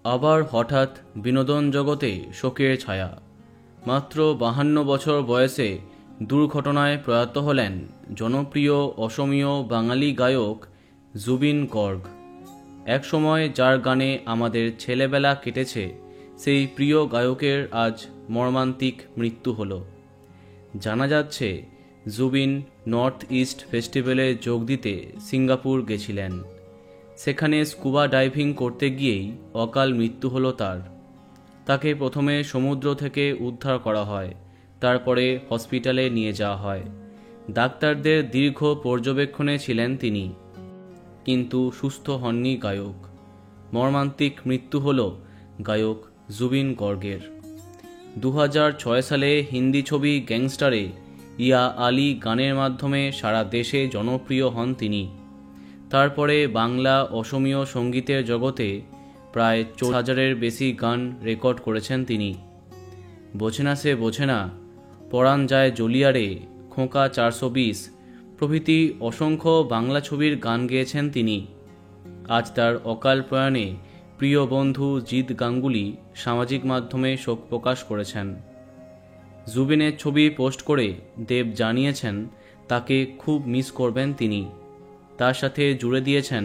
আবার হঠাৎ বিনোদন জগতে শোকের ছায়া। মাত্র 52 বছর বয়সে দুর্ঘটনায় প্রয়াত হলেন জনপ্রিয় অসমীয় বাঙালি গায়ক জুবিন গর্গ। একসময় যার গানে আমাদের ছেলেবেলা কেটেছে, সেই প্রিয় গায়কের আজ মর্মান্তিক মৃত্যু হলো। জানা যাচ্ছে জুবিন নর্থ ইস্ট ফেস্টিভ্যালে যোগ দিতে সিঙ্গাপুর গেছিলেন। সেখানে স্কুবা ডাইভিং করতে গিয়েই অকাল মৃত্যু হলো তার। তাকে প্রথমে সমুদ্র থেকে উদ্ধার করা হয়, তারপরে হসপিটালে নিয়ে যাওয়া হয়। ডাক্তারদের দীর্ঘ পর্যবেক্ষণে ছিলেন তিনি, কিন্তু সুস্থ হননি গায়ক। মর্মান্তিক মৃত্যু হল গায়ক জুবিন গর্গের। 2006 সালে হিন্দি ছবি গ্যাংস্টারে ইয়া আলী গানের মাধ্যমে সারা দেশে জনপ্রিয় হন তিনি। তারপরে বাংলা অসমীয় সঙ্গীতের জগতে প্রায় 40,000-এর বেশি গান রেকর্ড করেছেন তিনি। বোঝে না সে বোঝে না, পরাণ যায় জলিয়ারে, খোঁকা 420 প্রভৃতি অসংখ্য বাংলা ছবির গান গেয়েছেন তিনি। আজ তার অকাল প্রয়াণে প্রিয় বন্ধু জিৎ গাঙ্গুলি সামাজিক মাধ্যমে শোক প্রকাশ করেছেন। জুবিনের ছবি পোস্ট করে দেব জানিয়েছেন তাকে খুব মিস করবেন তিনি। তার সাথে জুড়ে দিয়েছেন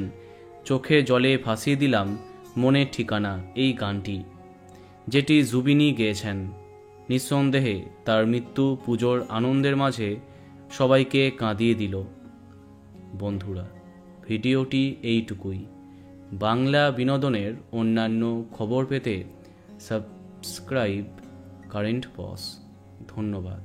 চোখে জলে ভাসিয়ে দিলাম মনের ঠিকানা এই গানটি, যেটি জুবিনই গেয়েছেন। নিঃসন্দেহে তার মৃত্যু পুজোর আনন্দের মাঝে সবাইকে কাঁদিয়ে দিল। বন্ধুরা, ভিডিওটি এইটুকুই। বাংলা বিনোদনের অন্যান্য খবর পেতে সাবস্ক্রাইব কারেন্ট বস। ধন্যবাদ।